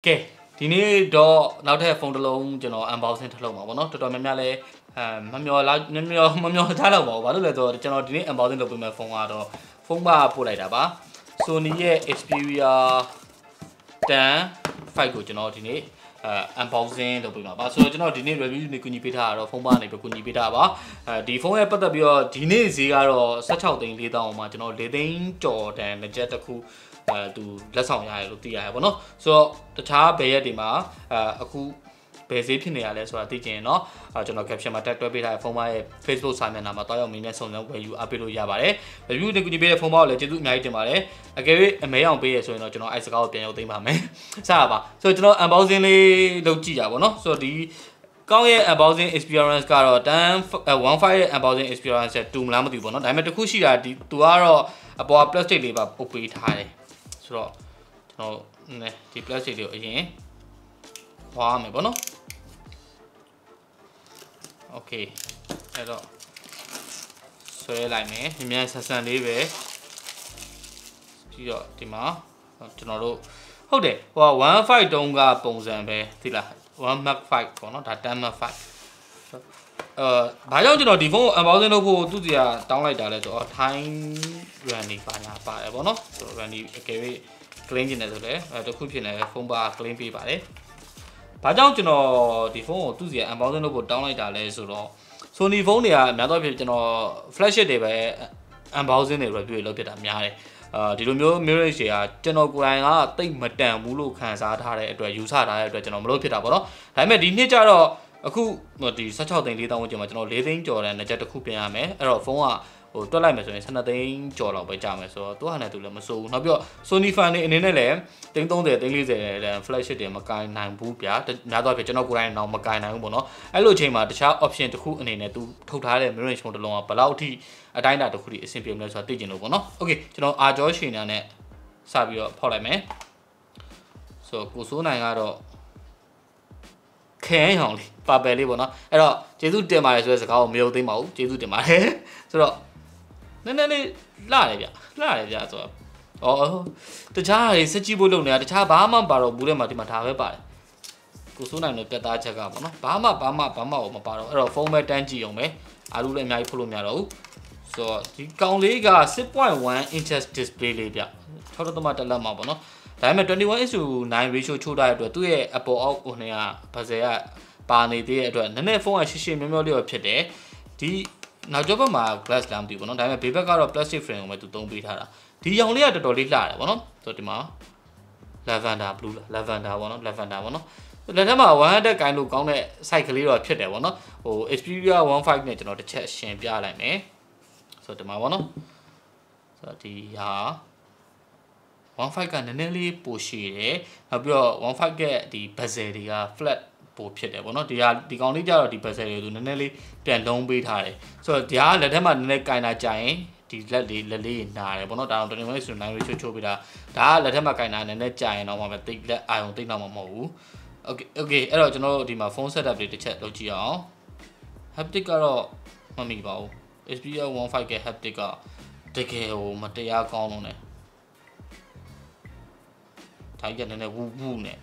ကဲဒီနေ့တော့နောက်ထပ်ဖုန်းတစ်လုံးကျွန်တော် unboxing ထုတ်လုပ်မှာပေါ့နော်တော်တော်များများလဲမမျောထားတော့ပါဘူးဘာလို့လဲဆိုတော့ကျွန်တော်ဒီနေ့ unboxing လုပ်ပေးမယ့်ဖုန်းကတော့ဖုန်းပါပို့လိုက်တာပါ Sony ရဲ့ Xperia 10 ကိုကျွန်တော်ဒီနေ့ unboxing လုပ်ပေးမှာပါဆိုတော့ကျွန်တော်ဒီနေ့ review နေကူညီပေးထားတာတော့ဖုန်းပါနေပဲကူညီပေးထားပါဒီဖုန်းရဲ့ပတ်သက်ပြီးတော့ဒီနေ့ဈေးကတော့16သိန်း4တောင်းမှာကျွန်တော်4သိန်းကျော်တန်လက်ချက်တစ်ခုသူလက်ဆောင်ရတယ်လို့သိရတယ်ပေါ့နော်ဆိုတော့တခြားဘယ်ရက်တွေမှာအခုဘယ်ဈေးဖြစ်နေရလဲဆိုတာသိချင်ရင်တော့ကျွန်တော် caption မှာ tag တွဲပေးထားတဲ့ဖုန်းမရဲ့ Facebook စာမျက်နှာမှာတွားရောက်မင်းနဲ့စုံစမ်းဝယ်ယူအားပေးလို့ရပါတယ် review တွေကူညီပေးတဲ့ဖုန်းမကိုလည်းကျေးဇူးအများကြီးတင်ပါတယ်အကယ်၍အမဲအောင်ပေးရဆိုရင်တော့ကျွန်တော်အဲ့စကားကိုပြန်ရောက်သိမ်းပါမယ်စရပါဆိုတော့ကျွန်တော် unboxing လေးလုပ်ကြည့်ကြပါတော့ဆိုတော့ဒီကောင်းရဲ့ unboxing experience ကတော့15ရဲ့ unboxing experience တူမလားမသိဘူးပေါ့နော်ဒါပေမဲ့တစ်ခုရှိတာဒီသူကတော့အပေါ် plastic လေးပါပုတ်ပေးထားတယ်ဆိုတော့ကျွန်တော်ဒီ plastic တွေကိုအရင်ဝါမယ်ပေါ့နော် okay အဲ့တော့ဆွဲလိုက်မယ်မြန်ဆန်ဆန်လေးပဲပြီးတော့ဒီမှာကျွန်တော်တို့ဟုတ်တယ်ဟို15တုံးကပုံစံပဲသိလား1 Mark 5ပေါ့နော်ဒါ10 Mark 5ဘာကြောင့်ကျွန်တော်ဒီဖုန်းကို unboxing လုပ်ဖို့သူ့စီကတောင်းလိုက်တာလဲဆိုတော့ time run ပါညာပါတယ်ပေါ့နော်ဆိုတော့ run အကယ်၍ clean ကျင်တယ်ဆိုလဲတခုဖြစ်နေဖုန်းပါ clean ပေးပါတယ်ဘာကြောင့်ကျွန်တော်ဒီဖုန်းကိုသူ့စီက unboxing လုပ်ဖို့တောင်းလိုက်တာလဲဆိုတော့ Sony ဖုန်းတွေကအများသောအားဖြင့်ကျွန်တော် flagship တွေပဲ unboxing တွေ review လုပ်ပြတာများတယ်ဒီလိုမျိုး mirror တွေကကျွန်တော်ကိုယ်တိုင်ကတိတ်မတန်ဘူးလို့ခံစားထားတဲ့အတွက်ယူဆထားတဲ့အတွက်ကျွန်တော်မလုပ်ဖြစ်တာပေါ့နော်ဒါပေမဲ့ဒီနှစ်ကျတော့အခုဒီ16သိန်း4တောင်းဝန်းကျင်မှာကျွန်တော်4သိန်းကျော်တဲ့နှစ်ချက်တစ်ခုပြင်ရမယ်အဲ့တော့ဖုန်းကဟိုတွက်လိုက်မယ်ဆိုရင်12သိန်းကျော်လောက်ပဲကြာမယ်ဆိုတော့သူ့ဟာနဲ့သူလည်းမစိုးဘူးနောက်ပြီးတော့ Sony fan တွေအနေနဲ့လည်းသိန်း30သိန်း40တဲ့ flagship တွေမကင်နိုင်ဘူးဗျာများသောအားဖြင့်ကျွန်တော်ကိုယ်တိုင်တော့မကင်နိုင်ဘူးပေါ့နော်အဲ့လိုအချိန်မှာတခြား option တစ်ခုအနေနဲ့သူထုတ်ထားတဲ့ mirror phone တစ်လုံးကဘယ်လောက်အထိအတိုင်းအတာတစ်ခုထိအဆင်ပြေမလဲဆိုတာသိချင်လို့ပေါ့နော် okay ကျွန်တော်အာဂျောရှင်နာနဲ့စပြီးတော့ဖောက်လိုက်မယ်ဆိုတော့ကိုစိုးနိုင်ကတော့ခဲအောင်လေးပါပယ်လေးပေါ့နော်အဲ့တော့ကျေးဇူးတင်ပါတယ်ဆိုတဲ့စကားကိုမယုံသိမ်းပါဘူးကျေးဇူးတင်ပါတယ်ဆိုတော့နည်းနည်းလေးလှတယ်ဗျဆိုတော့တခြားတွေစက်ကြည့်ဖို့လုပ်နေတာတခြားဘာမှမပါတော့ဘူးတဲ့မှာဒီမှာဒါပဲပါတယ်ကိုစိုးနိုင်လို့ပြတ်သားချက်ကပေါ့နော်ဘာမှမပါတော့အဲ့တော့ဖုန်းပဲတန်းကြည့်အောင်ပဲအားလုံးလည်းအများကြီးဖုတ်လို့မရတော့ဘူးဆိုတော့ဒီကောင်လေးက 6.1 inches display လေးဗျ6.1တက်လက်မှာပေါ့နော်ဒါပေမဲ့ 21:9 ratio ချိုးထားတဲ့အတွက်သူ့ရဲ့ Apple အောက်ကိုနေကဘဇယ်ကပါနေသေးတဲ့အတွက်နည်းနည်းဖုန်းကရှင်းမြောလေးဖြစ်တယ်ဒီနောက်ကျောဘက်မှာ glass လားမသိဘူးပေါ့နော်ဒါပေမဲ့ဘေးဘက်ကတော့ plastic frame ကိုပဲသူသုံးပေးထားတာဒီရောင်လေးကတော်တော်လေးလှတယ်ပေါ့နော်ဆိုတော့ဒီမှာ lavender blue လား lavender ပေါ့နော်လက်ထက်မှာ100ကိုင်းလို့ကောင်းတဲ့ site ကလေးတော့ဖြစ်တယ်ပေါ့နော်ဟို Xperia 15နဲ့ကျွန်တော်တစ်ချက်ရှင်းပြလိုက်မယ်ဆိုတော့ဒီမှာပေါ့နော်ဆိုတော့ဒီဟာ15ကနည်းနည်းလေးပိုရှည်တယ်နောက်ပြီးတော့15ကဒီ bezel တွေက flat ပိုဖြစ်တယ်ပေါ့နော်ဒီကောင်လေးကြတော့ဒီ bezel တွေကိုနည်းနည်းလေးပြန်လုံးပေးထားတယ်ဆိုတော့ဒီဟာလက်ထက်မှာနည်းနည်းကင်တာကြာရင်ဒီလက်လေးနာတယ်ပေါ့နော်ဒါတော့21ဆို9 ratio ချိုးပေးတာဒါကလက်ထက်မှာကင်တာနည်းနည်းကြာရင်တော့မှပဲတိတ်လက်အာရုံတိတ်တော့မှမဟုတ်ဘူး okay အဲ့တော့ကျွန်တော်တို့ဒီမှာ phone setup လေးတစ်ချက်လုပ်ကြည့်အောင် haptic ကတော့မမိပါဘူး Xperia 15က haptic ကတကယ်ဟိုမတရားကောင်းလုံးတယ်ဒါကြီးကနည်းနည်းဝူနဲ့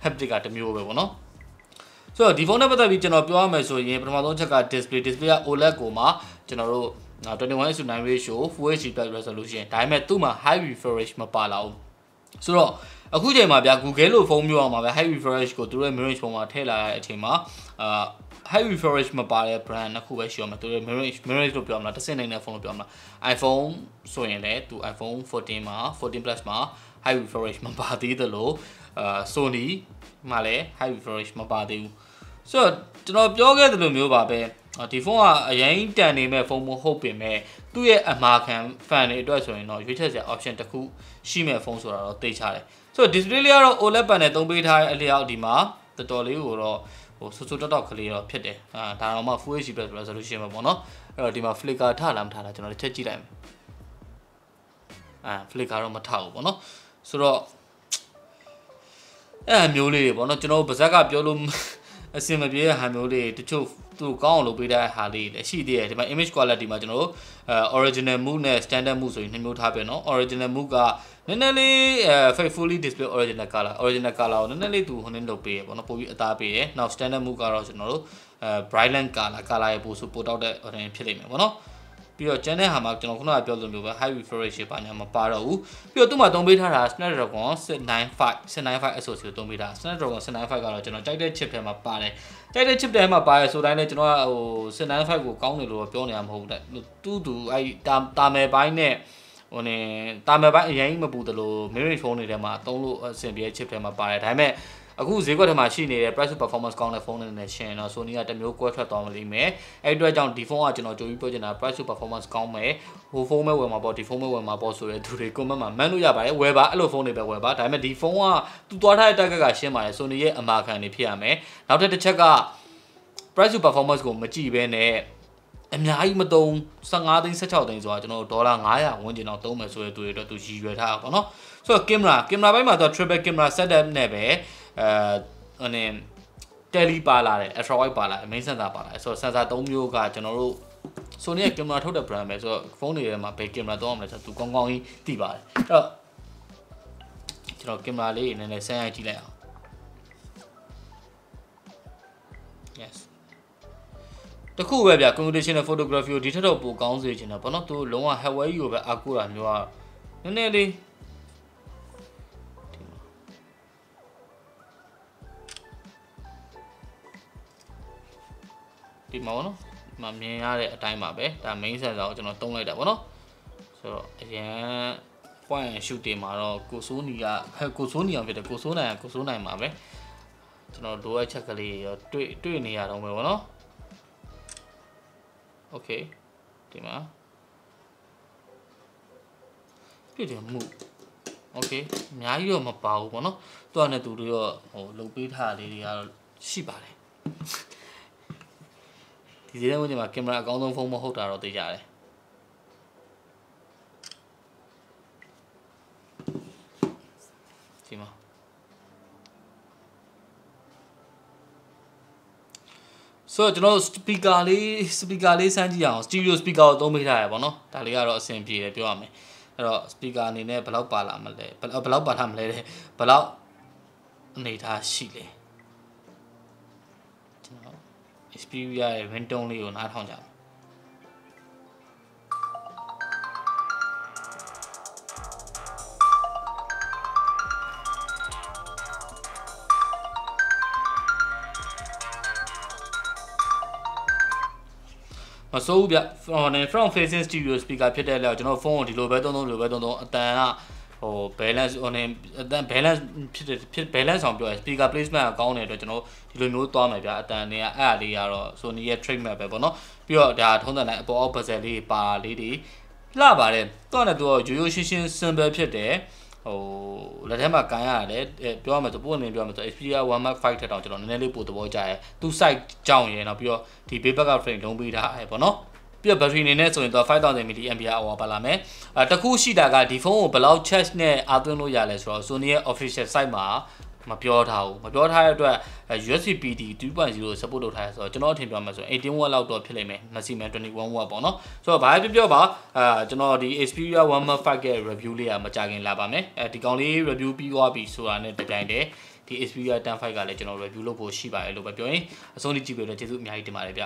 haptic ကတမျိုးပဲပေါ့နော်ဆိုတော့ဒီဖုန်းနဲ့ပတ်သက်ပြီးကျွန်တော်ပြောရမယ်ဆိုရင်ပထမဆုံးချက်က display က OLED ကိုမှကျွန်တော်တို့21:9 ratio Full HD resolution ဒါပေမဲ့သူ့မှာ high refresh မပါလာဘူးဆိုတော့အခုချိန်မှာဗျာ Google လို့ဖုန်းမျိုးအောင်မှာပဲ high refresh ကိုသူတို့ရဲ့ mirror ဖုန်းမှာထည့်လာတဲ့အချိန်မှာhigh refresh မပါတဲ့ brand နှစ်ခုပဲရှိအောင်မှာသူတို့ mirror လို့ပြောမှာလားတစ်စင်းနေတဲ့ဖုန်းလို့ပြောမှာလား iPhone ဆိုရင်လည်းသူ iPhone 14 မှာ14 Plus မှာ high refresh မပါသေးသလိုSony မှာလည်း high refresh မပါသေးဘူးဆိုတော့ကျွန်တော်ပြောခဲ့သလိုမျိုးပါပဲဒီဖုန်းကအရင်တန်နေမဲ့ဖုန်းမဟုတ်ပင်မဲ့သူ့ရဲ့အမာခံ fan တွေအတွက်ဆိုရင်တော့ရွေးချယ်စရာ option တစ်ခုရှိမဲ့ဖုန်းဆိုတာတော့သိချတယ်ဆိုတော့ display လေးကတော့ OLED panel သုံးပေးထားတဲ့အလျောက်ဒီမှာတော်တော်လေးကိုတော့ဟိုဆူတောက်ကလေးတော့ဖြစ်တယ်ဒါတော့မှ Full HD resolution ပဲပေါ့နော်အဲ့တော့ဒီမှာ flicker ထလားမထလားကျွန်တော်တစ်ချက်ကြည့်လိုက်မယ်flicker တော့မထဘူးပေါ့နော်ဆိုတော့အဲ့မျိုးလေးတွေပေါ့နော်ကျွန်တော်ဗဇက်ကပြောလို့ အစင်မပြေတဲ့ဟာမျိုးတွေတချို့သူကောင်းအောင်လုပ်ပေးတဲ့ဟာလေးလည်းရှိသေးတယ်ဒီမှာ image quality မှာကျွန်တော်တို့original mood နဲ့ standard mood ဆိုရင်နှစ်မျိုးထားပြန်เนาะ original mood ကနည်းနည်းလေး faithfully display original color ကိုနည်းနည်းလေးသူဟိုနည်းလုပ်ပေးရပေါ့เนาะပိုပြီးအသားပေးရနောက် standard mood ကတော့ကျွန်တော်တို့brightland color ရဲ့ပို့ဆိုပို့တောက်တဲ့ဟိုတင်ဖြစ်လိမ့်မယ်ပေါ့เนาะပြီးတော့ကျန်တဲ့ဟာမှာကျွန်တော်ခုနကပြောသလိုမျိုးပဲ high refresh ပါညာမပါတော့ဘူးပြီးတော့သူ့မှာသုံးပေးထားတာ Snapdragon 695 SoC ကိုသုံးပေးထား Snapdragon 695ကတော့ကျွန်တော်ကြိုက်တဲ့ chip ထဲမှာပါတယ်ကြိုက်တဲ့ chip ထဲမှာပါတယ်ဆိုတိုင်းလည်းကျွန်တော်ကဟို695ကိုကောင်းတယ်လို့ပြောနေရမှာမဟုတ်ဘူးတူအဲ့တာမယ်ပိုင်းနဲ့ဟိုနေတာမယ်ပိုင်းအရင်မပူတယ်လို့ mirror phone တွေထဲမှာသုံးလို့အဆင်ပြေ chip ထဲမှာပါတယ်ဒါပေမဲ့အခုဈေးကွက်ထဲမှာရှိနေတဲ့ price performance ကောင်းတဲ့ဖုန်းတွေနဲ့ရှင်တော့ Sony ကတမျိုးကွဲထွက်သွားမလိမ့်မယ်အဲ့အတွက်ကြောင့်ဒီဖုန်းကကျွန်တော်ကြိုပြီးပြောချင်တာ price performance ကောင်းမယ်ဟိုဖုန်းပဲဝယ်မှာပေါ့ဒီဖုန်းပဲဝယ်မှာပေါ့ဆိုတဲ့သူတွေ comment မှာမှန်းလို့ရပါတယ်ဝယ်ပါအဲ့လိုဖုန်းတွေပဲဝယ်ပါဒါပေမဲ့ဒီဖုန်းကသူသွားထားတဲ့ target ကရှင်းပါတယ် Sony ရဲ့အမာခံတွေဖြစ်ရမယ်နောက်တစ်ချက်က price performance ကိုမကြည့်ဘဲနဲ့အများကြီးမသုံး15သိန်း16သိန်းဆိုတာကျွန်တော်ဒေါ်လာ900ဝန်းကျင်တော့သုံးမယ်ဆိုတဲ့သူတွေအတွက်သူရည်ရွယ်ထားတာပေါ့နော်ဆိုတော့ camera ဘိုင်းမှာတော့ triple camera setup နဲ့ပဲtele ပါလာတယ် ultra wide ပါလာတယ် main sensor ပါလာတယ်ဆိုတော့ sensor 3မျိုးကကျွန်တော်တို့ Sony ရဲ့ camera ထုတ်တဲ့ brand ပဲဆိုတော့ဖုန်းတွေထဲမှာဘယ် camera သုံးအောင်လဲဆိုတော့သူကောင်းကောင်းကြီးသိပါတယ်အဲ့တော့ကျွန်တော် camera လေးနည်းနည်းဆန်းရိုက်ကြည့်လိုက်အောင် yes တခုပဲဗျ computational photography ကိုဒီထက်တော့ပိုကောင်းစေချင်တာပေါ့နော်သူလုံးဝ hardware ကြီးကိုပဲအားကိုးတာမျိုးကနည်းနည်းလေးဒီမှာပေါ့နော်မမြင်ရတဲ့အတိုင်းပါပဲဒါ main sensor ကိုကျွန်တော်တုံးလိုက်တာပေါ့နော်ဆိုတော့အရင် point and shoot တွေမှာတော့ကိုစိုးနီအောင်ဖြစ်တယ်ကိုစိုးနိုင်မှာပဲကျွန်တော်လိုအပ်ချက်ကလေးရောတွေ့နေရတော့မယ်ပေါ့နော် okay ဒီမှာပြည့်တယ်မှု okay အများကြီးတော့မပါဘူးပေါ့နော်သူကလည်းသူတို့ရောဟိုလုတ်ပေးထားလေးတွေကတော့ရှိပါတယ်ဒီစည်းတဲ့ဝင်မှာကင်မရာအကောင်းဆုံးဖုန်းမဟုတ်တာတော့သိကြတယ်ဒီမှာဆိုတော့ကျွန်တော် speaker လေးစမ်းကြည့်အောင် stereo speaker ကိုသုံးပေးထားရပါတော့ဒါလေးကတော့အဆင်ပြေတယ်ပြောရမယ်အဲ့တော့ speaker အနေနဲ့ဘယ်လောက်ပါလာမလဲဘယ်လောက်ပါထားမလဲတဲ့ဘယ်လောက်အနေထားရှိလဲကျွန်တော် Xperia ရဲ့ ringtone လေးကိုနားထောင်ကြမယ်မစိုးဘူးဗျ front facing stereo speaker ဖြစ်တဲ့လောက်ကျွန်တော်ဖုန်းကိုဒီလိုပဲသုံးအတန်ကဟို balance အတန် balance ဖြစ် balance ဆောင်ပြောရ speaker placement ကကောင်းတဲ့အတွက်ကျွန်တော်ဒီလိုမျိုးသွားမယ်ဗျအတန်တွေကအဲ့အလေးကတော့ Sony ရဲ့ trademark ပဲပေါ့နော်ပြီးတော့ဒါထုံးတဲ့အပေါ်အောက် bezel လေးပါလေးတွေလှပါတယ်တော့လည်းသူကရိုးရှင်း simple ဖြစ်တယ်ဟိုလက်ထဲမှာကန်ရတယ်ပြောရမယ်ဆိုပို့နေပြောရမယ်ဆို Xperia 1 Mark 5ထက်တောင်ကျွန်တော်နည်းနည်းလေးပို့သဘောကျရဲသူ site ကြောင်းရယ်နောက်ပြီးတော့ဒီ back up frame လုံးပေးထားတယ်ပေါ့နော်ပြီးတော့ battery အနေနဲ့ဆိုရင်တော့ 5000 mAh ပါလာမယ်တခုရှိတာကဒီဖုန်းကိုဘယ်လောက် charge နဲ့အားသွင်းလို့ရလဲဆိုတော့ Sony ရဲ့ official site မှာမပြောထားတဲ့အတွက် USB PD 2.0 support လုပ်ထားရဆိုတော့ကျွန်တော်အထင်ပြောမှဆို18 watt လောက်တော့ဖြစ်လိမ့်မယ် maximum 21 watt ပေါ့နော်ဆိုတော့ဘာပဲပြောပါကျွန်တော်ဒီ Xperia 1 Mark 5ရဲ့ review လေးကမကြခင်လာပါမယ်ဒီကောင်လေး review ပြီးသွားပြီဆိုတာနဲ့တပြိုင်တည်းဒီ Xperia 10 5ကလည်းကျွန်တော် review လုပ်ဖို့ရှိပါတယ်လို့ပဲပြောရင်အဆုံးထိကြည့်ပေးလို့ကျေးဇူးအများကြီးတင်ပါတယ်ဗျ